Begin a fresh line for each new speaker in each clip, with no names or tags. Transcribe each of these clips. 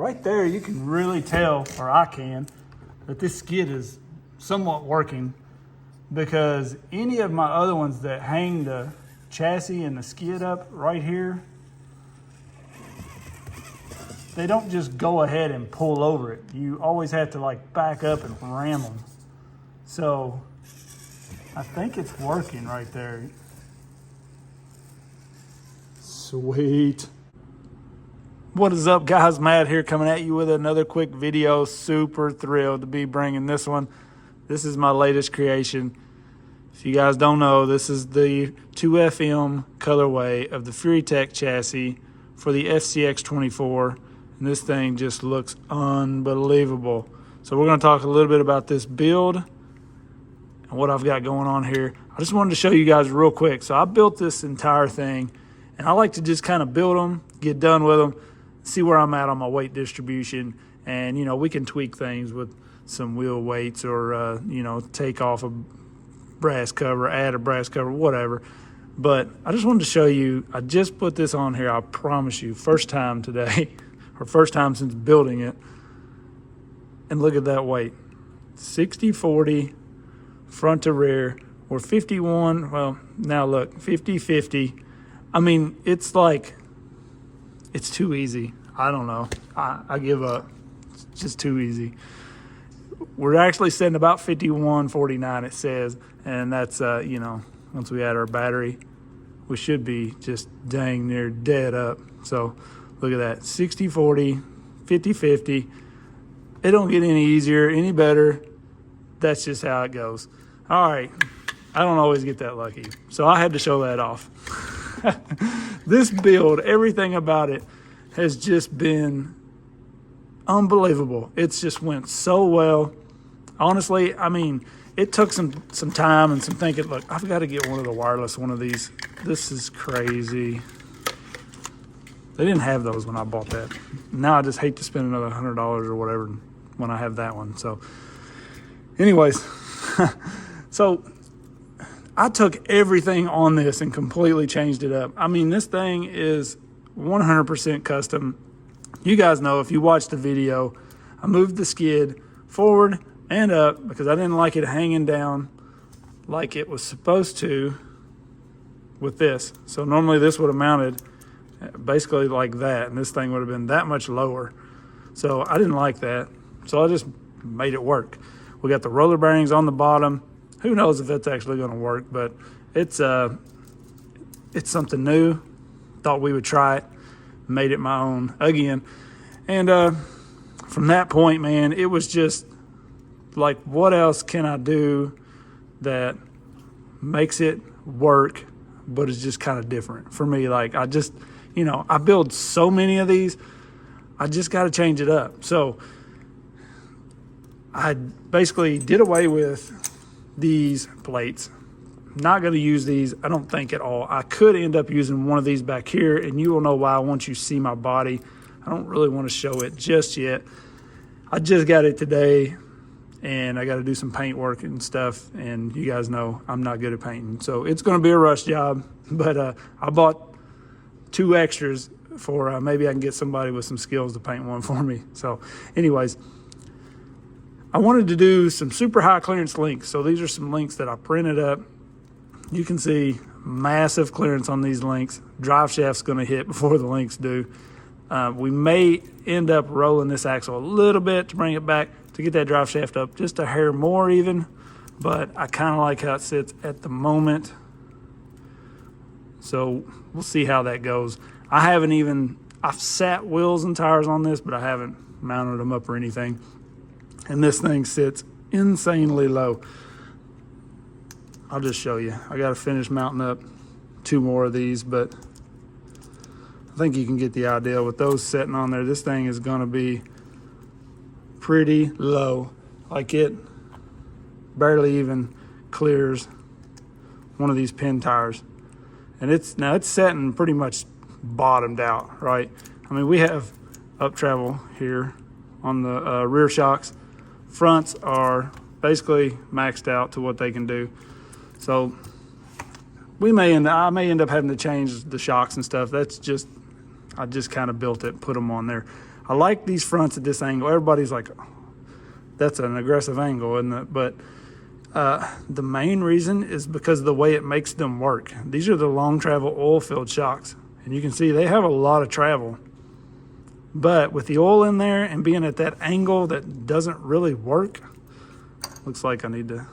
right there you can really tell, or I can, that this skid is somewhat working, because any of my other ones that hang the chassis and the skid up right here, they don't just go ahead and pull over it. You always have to like back up and ram them. So I think it's working right there. Sweet. What is up, guys? Matt here, coming at you with another quick video. Super thrilled to be bringing this one. This is my latest creation. If you guys don't know, this is the 2FM colorway of the Furitek chassis for the FCX24. And this thing just looks unbelievable. So we're going to talk a little bit about this build and what I've got going on here. I just wanted to show you guys real quick. So I built this entire thing, and I like to just kind of build them, get done with them, see where I'm at on my weight distribution. And, you know, we can tweak things with some wheel weights or, you know, take off a brass cover, add a brass cover, whatever. But I just wanted to show you, I just put this on here, I promise you, first time today, or first time since building it. And look at that weight, 60-40 front to rear, or 51, well, now look, 50-50. I mean, it's like, it's too easy. I don't know, I give up. It's just too easy. We're actually setting about 51-49, it says, and that's, you know, once we add our battery, we should be just dang near dead up. So look at that, 60-40, 50-50. It don't get any easier, any better. That's just how it goes. All right, I don't always get that lucky, so I had to show that off. This build, everything about it has just been unbelievable. It's just went so well. Honestly, I mean, it took some time and some thinking. Look, I've got to get one of the wireless one of these. This is crazy. They didn't have those when I bought that. Now I just hate to spend another $100 or whatever when I have that one. So anyways, so I took everything on this and completely changed it up. I mean, this thing is 100% custom. You guys know, if you watched the video, I moved the skid forward and up because I didn't like it hanging down like it was supposed to with this. So normally this would have mounted basically like that, and this thing would have been that much lower. So I didn't like that. So I just made it work. We got the roller bearings on the bottom. Who knows if it's actually going to work, but it's something new. Thought we would try it. Made it my own again. And from that point, man, it was just like, what else can I do that makes it work, but it's just kind of different for me? Like, I just, you know, I build so many of these, I just got to change it up. So I basically did away with these plates. Not going to use these, I don't think, at all. I could end up using one of these back here, and you will know why once you see my body. I don't really want to show it just yet. I just got it today, and I got to do some paint work and stuff, and you guys know I'm not good at painting. So it's going to be a rush job, but I bought 2 extras for maybe I can get somebody with some skills to paint one for me. So anyways, I wanted to do some super high clearance links. So these are some links that I printed up. You can see massive clearance on these links. Drive shaft's going to hit before the links do. We may end up rolling this axle a little bit to bring it back to get that drive shaft up just a hair more even, but I kind of like how it sits at the moment. So we'll see how that goes. I've sat wheels and tires on this, but I haven't mounted them up or anything. And this thing sits insanely low. I'll just show you. I got to finish mounting up 2 more of these, but I think you can get the idea with those sitting on there. This thing is going to be pretty low. Like, it barely even clears one of these pin tires. And it's setting pretty much bottomed out, right? I mean, we have up travel here on the rear shocks. Fronts are basically maxed out to what they can do. So I may end up having to change the shocks and stuff. That's just, I just kind of built it, put them on there. I like these fronts at this angle. Everybody's like, that's an aggressive angle, isn't it? But the main reason is because of the way it makes them work. These are the long travel oil-filled shocks, and you can see they have a lot of travel. But with the oil in there and being at that angle that doesn't really work, looks like I need to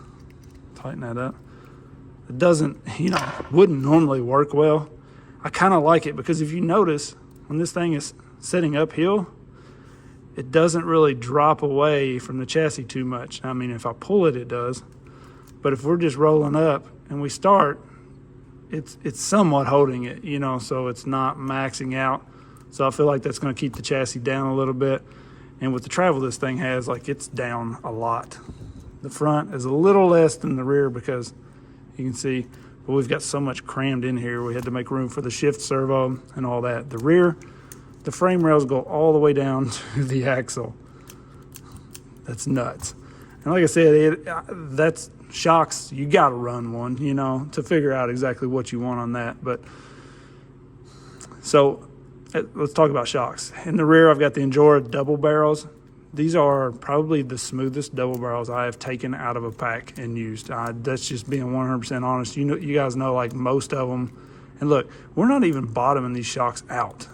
tighten that up. It doesn't, you know, wouldn't normally work well. I kind of like it because if you notice, when this thing is setting uphill, it doesn't really drop away from the chassis too much. I mean, if I pull it, it does. But if we're just rolling up and we start, it's somewhat holding it, you know, so it's not maxing out. So I feel like that's going to keep the chassis down a little bit. And with the travel this thing has, like, it's down a lot. The front is a little less than the rear because you can see, but we've got so much crammed in here. We had to make room for the shift servo and all that. The rear, the frame rails go all the way down to the axle. That's nuts. And like I said, that's shocks. You got to run one, you know, to figure out exactly what you want on that. But so let's talk about shocks. In the rear, I've got the Endura double barrels. These are probably the smoothest double barrels I have taken out of a pack and used. That's just being 100% honest. You know, you guys know, like, most of them. And look, we're not even bottoming these shocks out.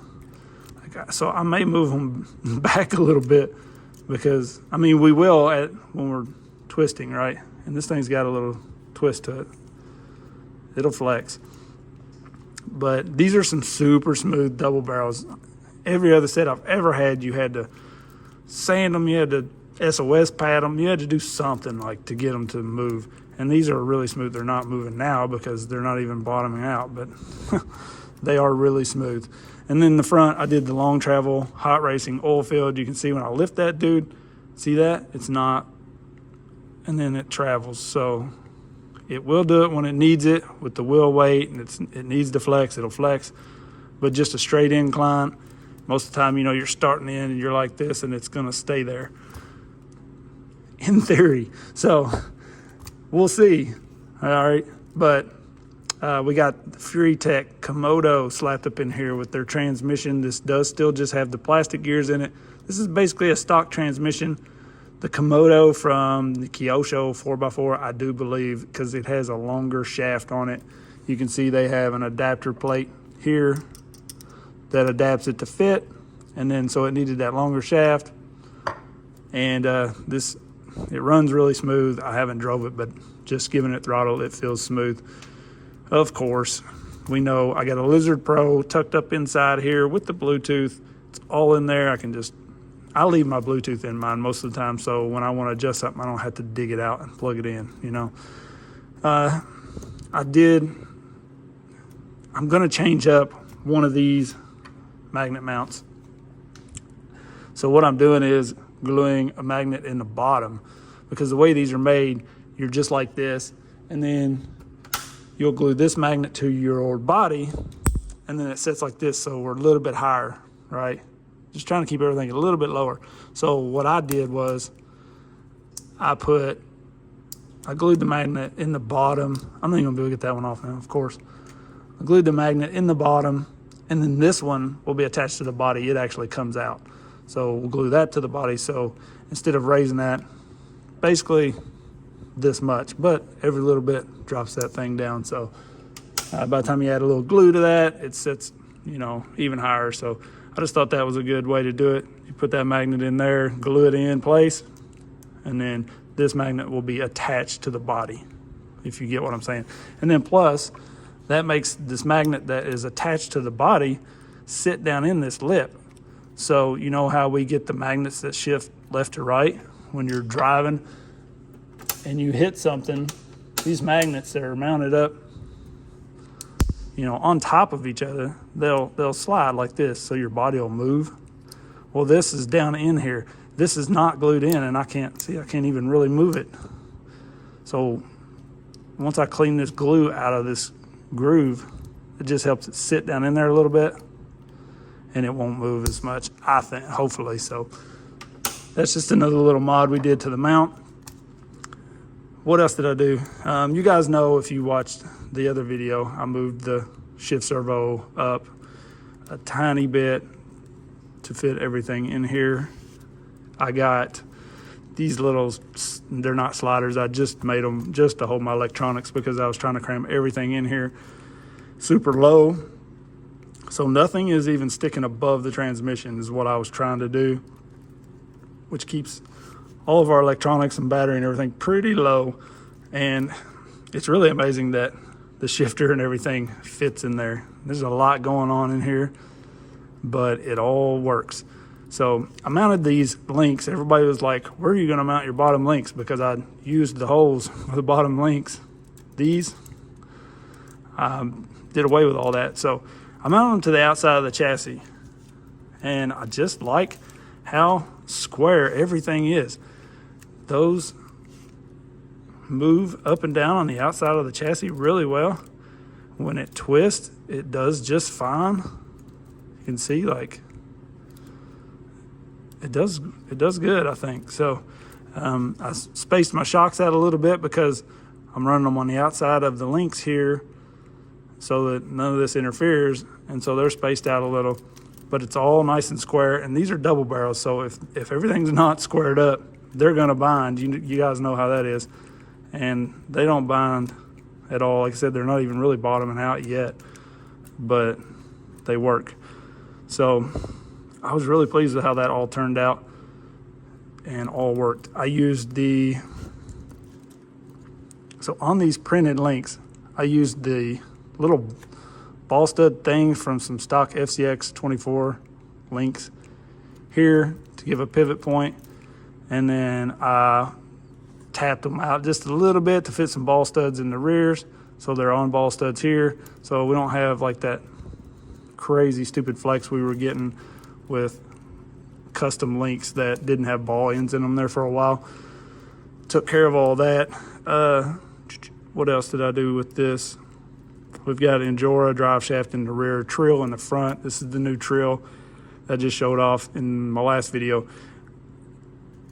So I may move them back a little bit because, I mean, we will when we're twisting, right? And this thing's got a little twist to it. It'll flex. But these are some super smooth double barrels. Every other set I've ever had, you had to sand them, you had to SOS pad them, you had to do something like to get them to move. And these are really smooth. They're not moving now because they're not even bottoming out, but they are really smooth. And then the front, I did the long travel, hot racing, oil filled. You can see when I lift that dude, see that? It's not, and then it travels. So it will do it when it needs it with the wheel weight, and it needs to flex, it'll flex. But just a straight incline, most of the time, you know, you're starting in and you're like this and it's going to stay there in theory. So we'll see. All right. But we got the Furitek Komodo slapped up in here with their transmission. This does still just have the plastic gears in it. This is basically a stock transmission. The Komodo from the Kyosho 4x4, I do believe, because it has a longer shaft on it. You can see they have an adapter plate here that adapts it to fit, and then so it needed that longer shaft. And it runs really smooth. I haven't drove it, but just giving it throttle, it feels smooth. Of course, we know I got a Lizard Pro tucked up inside here with the Bluetooth. It's all in there. I leave my Bluetooth in mine most of the time, so when I want to adjust something, I don't have to dig it out and plug it in, you know. I'm going to change up one of these magnet mounts. So what I'm doing is gluing a magnet in the bottom, because the way these are made, you're just like this, and then you'll glue this magnet to your body, and then it sits like this, so we're a little bit higher, right? Just trying to keep everything a little bit lower. So what I did was I glued the magnet in the bottom. I'm not even gonna be able to get that one off now, of course. I glued the magnet in the bottom, and then this one will be attached to the body. It actually comes out. So we'll glue that to the body. So instead of raising that, basically this much, but every little bit drops that thing down. So by the time you add a little glue to that, it sits, you know, even higher. So I just thought that was a good way to do it. You put that magnet in there, glue it in place, and then this magnet will be attached to the body, if you get what I'm saying. And then plus, that makes this magnet that is attached to the body sit down in this lip. So you know how we get the magnets that shift left to right when you're driving and you hit something, these magnets that are mounted up, you know, on top of each other, they'll slide like this, so your body will move. Well, this is down in here. This is not glued in, and I can't even really move it. So once I clean this glue out of this groove, it just helps it sit down in there a little bit, and it won't move as much, I think, hopefully. So that's just another little mod we did to the mount. What else did I do? You guys know, if you watched the other video, I moved the shift servo up a tiny bit. to fit everything in here. I got these little, they're not sliders, I just made them just to hold my electronics because I was trying to cram everything in here super low. So nothing is even sticking above the transmission is what I was trying to do, which keeps all of our electronics and battery and everything pretty low. And it's really amazing that the shifter and everything fits in there. There's a lot going on in here, but it all works. So I mounted these links. Everybody was like, where are you gonna mount your bottom links? Because I used the holes for the bottom links. These, did away with all that. So I mounted them to the outside of the chassis. And I just like how square everything is. Those move up and down on the outside of the chassis really well. When it twists, it does just fine. You can see, like, it does good, I think. So I spaced my shocks out a little bit because I'm running them on the outside of the links here so that none of this interferes, and so they're spaced out a little, but it's all nice and square. And these are double barrels, so if everything's not squared up, they're gonna bind. You guys know how that is. And they don't bind at all. Like I said, they're not even really bottoming out yet, but they work. So I was really pleased with how that all turned out and all worked. I used so on these printed links, I used the little ball stud thing from some stock FCX24 links here to give a pivot point, and then I tapped them out just a little bit to fit some ball studs in the rears, so they're on ball studs here, so we don't have like that crazy stupid flex we were getting with custom links that didn't have ball ends in them there for a while. Took care of all that. What else did I do with this? We've got Endura drive shaft in the rear, Treal in the front. This is the new Treal that I just showed off in my last video.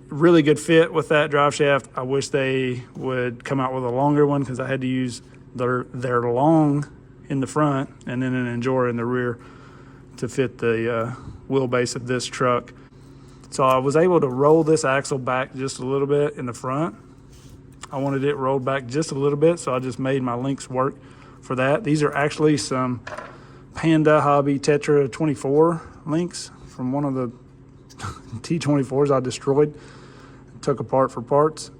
Really good fit with that drive shaft. I wish they would come out with a longer one because I had to use their long in the front and then an Endura in the rear to fit the wheelbase of this truck. So I was able to roll this axle back just a little bit in the front. I wanted it rolled back just a little bit, so I just made my links work for that. These are actually some Panda Hobby Tetra 24 links from one of the T24s I destroyed, took apart for parts.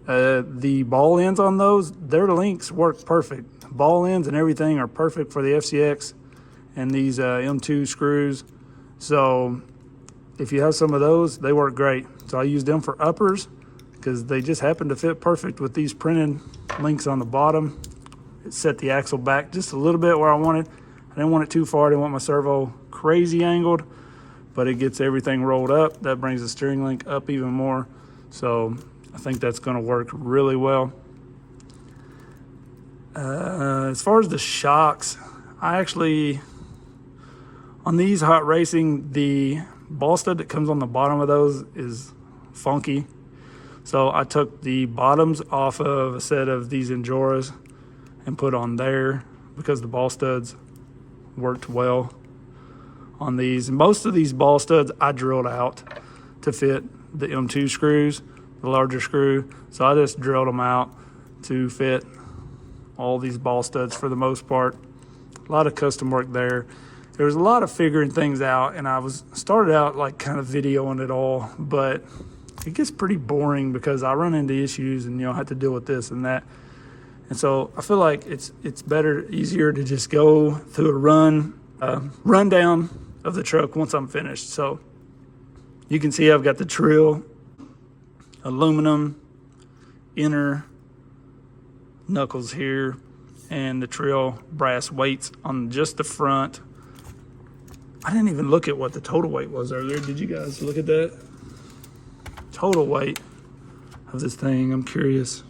The ball ends on those, their links work perfect. Ball ends and everything are perfect for the FCX and these M2 screws. So if you have some of those, they work great. So I use them for uppers because they just happen to fit perfect with these printed links on the bottom. It set the axle back just a little bit where I wanted. I didn't want it too far. I didn't want my servo crazy angled, but it gets everything rolled up. That brings the steering link up even more. So I think that's going to work really well. As far as the shocks, I actually, on these hot racing, the ball stud that comes on the bottom of those is funky. So I took the bottoms off of a set of these Enduras and put on there because the ball studs worked well on these. And most of these ball studs I drilled out to fit the M2 screws, the larger screw. So I just drilled them out to fit all these ball studs for the most part. A lot of custom work there. There was a lot of figuring things out, and I started out like kind of videoing it all, but it gets pretty boring because I run into issues and I have to deal with this and that. And so I feel like it's better, easier to just go through a rundown of the truck once I'm finished. So you can see I've got the Treal aluminum inner knuckles here and the Treal brass weights on just the front. I didn't even look at what the total weight was earlier. Did you guys look at that? Total weight of this thing, I'm curious.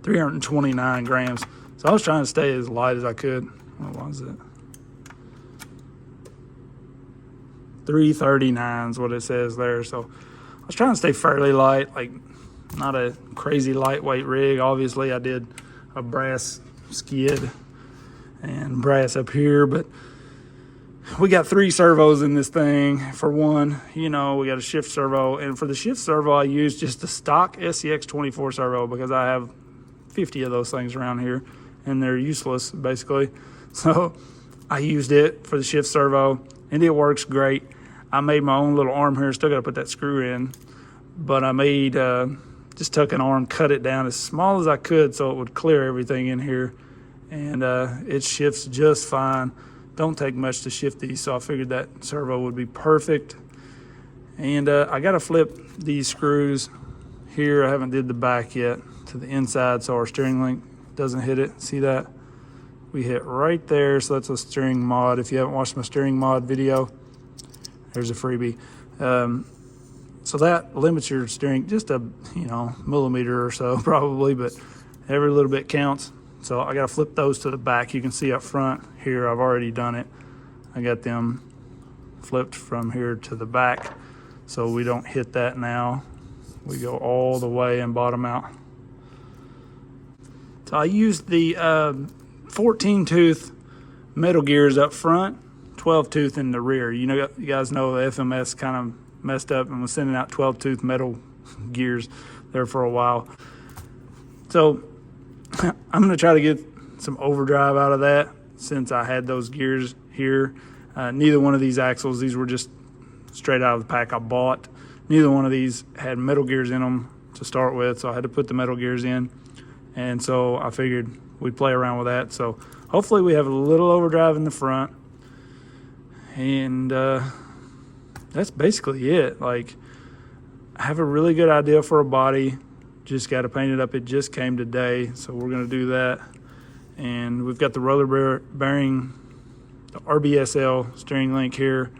329 grams. So I was trying to stay as light as I could. What was it? 339 is what it says there. So I was trying to stay fairly light, like not a crazy lightweight rig. Obviously I did a brass skid and brass up here, but we got 3 servos in this thing. For one, you know, we got a shift servo, and for the shift servo, I use just the stock FCX24 servo because I have 50 of those things around here, and they're useless basically. So I used it for the shift servo, and it works great. I made my own little arm here. Still got to put that screw in, but I made just took an arm, cut it down as small as I could so it would clear everything in here, and it shifts just fine. Don't take much to shift these, so I figured that servo would be perfect. And I got to flip these screws here. I haven't did the back yet to the inside, so our steering link doesn't hit it. See that? We hit right there, so that's a steering mod. If you haven't watched my steering mod video, there's a freebie. So that limits your steering just a, you know, millimeter or so probably, but every little bit counts. So I got to flip those to the back. You can see up front here, I've already done it. I got them flipped from here to the back, so we don't hit that now. We go all the way and bottom out. So I used the 14 tooth metal gears up front, 12 tooth in the rear. You know, you guys know the FMS kind of messed up and was sending out 12 tooth metal gears there for a while. So I'm going to try to get some overdrive out of that since I had those gears here. Neither one of these axles, these were just straight out of the pack I bought. Neither one of these had metal gears in them to start with, so I had to put the metal gears in. And so I figured we'd play around with that. So hopefully we have a little overdrive in the front. And that's basically it. Like, I have a really good idea for a body. Just got to paint it up. It just came today, so we're going to do that. And we've got the roller bearing, the RBSL steering link here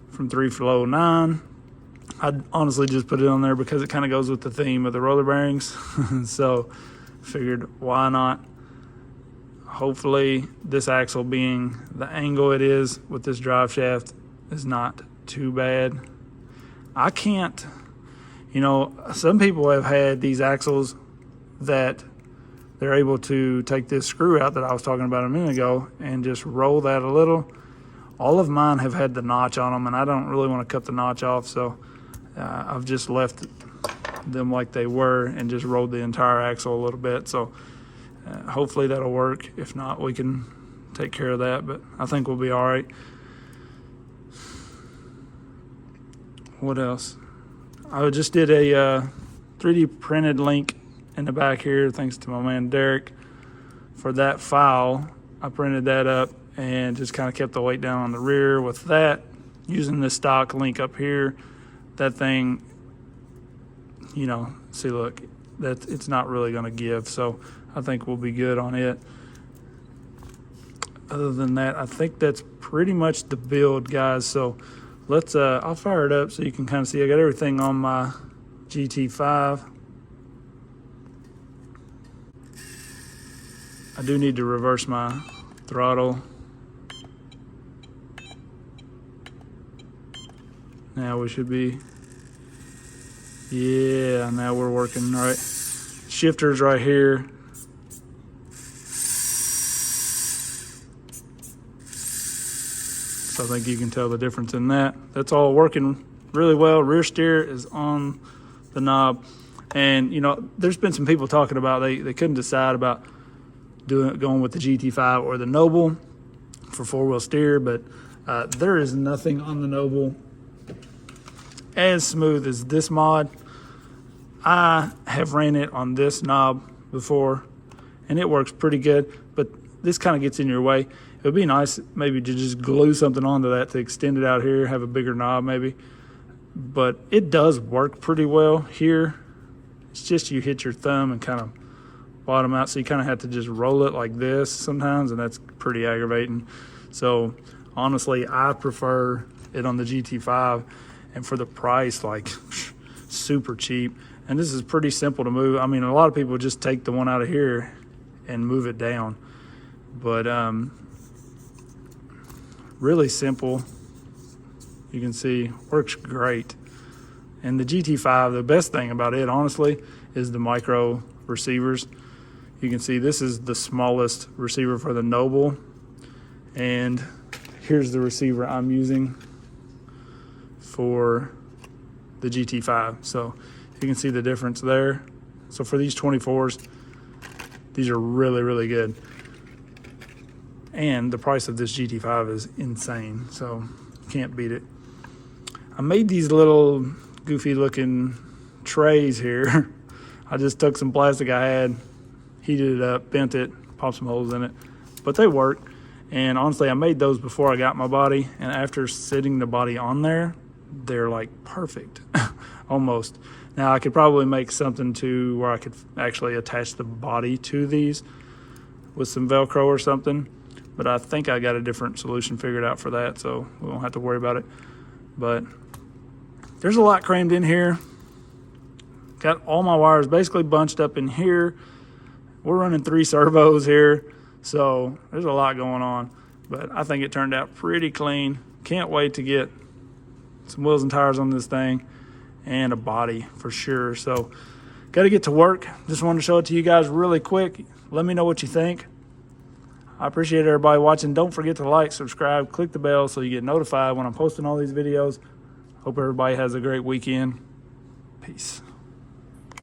from 3Flow9. I honestly just put it on there because it kind of goes with the theme of the roller bearings. So figured why not. Hopefully this axle, being the angle it is with this drive shaft, is not too bad. I can't, you know, some people have had these axles that they're able to take this screw out that I was talking about a minute ago and just roll that a little. All of mine have had the notch on them, and I don't really want to cut the notch off, so I've just left them like they were and just rolled the entire axle a little bit. So hopefully that'll work. If not, we can take care of that, but I think we'll be all right. What else? I just did a 3D printed link in the back here, thanks to my man Derek. For that file, I printed that up and just kind of kept the weight down on the rear with that, using the stock link up here. That thing, you know, see, look, that it's not really going to give, so I think we'll be good on it. Other than that, I think that's pretty much the build, guys. So let's I'll fire it up so you can kind of see. I got everything on my GT5. I do need to reverse my throttle. Now we should be, yeah, now we're working right. Shifter's right here. So I think you can tell the difference in that. That's all working really well. Rear steer is on the knob. And, you know, there's been some people talking about they couldn't decide about going with the GT5 or the Noble for four-wheel steer, but there is nothing on the Noble as smooth as this mod. I have ran it on this knob before, and it works pretty good, but this kind of gets in your way. It would be nice maybe to just glue something onto that to extend it out here, have a bigger knob maybe. But it does work pretty well here. It's just you hit your thumb and kind of bottom out, so you kind of have to just roll it like this sometimes, and that's pretty aggravating. So honestly, I prefer it on the GT5, and for the price, like, super cheap. And this is pretty simple to move. I mean, a lot of people just take the one out of here and move it down, but really simple. You can see, works great. And the GT5, the best thing about it, honestly, is the micro receivers. You can see this is the smallest receiver for the Noble, and here's the receiver I'm using for the GT5. So you can see the difference there. So for these 24s, these are really, really good. And the price of this GT5 is insane, so you can't beat it. I made these little goofy looking trays here. I just took some plastic I had, heated it up, bent it, popped some holes in it, but they work. And honestly, I made those before I got my body, and after sitting the body on there, they're like perfect, almost. Now I could probably make something to where I could actually attach the body to these with some Velcro or something, but I think I got a different solution figured out for that, so we won't have to worry about it. But there's a lot crammed in here. Got all my wires basically bunched up in here. We're running 3 servos here, so there's a lot going on, but I think it turned out pretty clean. Can't wait to get some wheels and tires on this thing and a body for sure. So got to get to work. Just wanted to show it to you guys really quick. Let me know what you think. I appreciate everybody watching. Don't forget to like, subscribe, click the bell so you get notified when I'm posting all these videos. Hope everybody has a great weekend. Peace.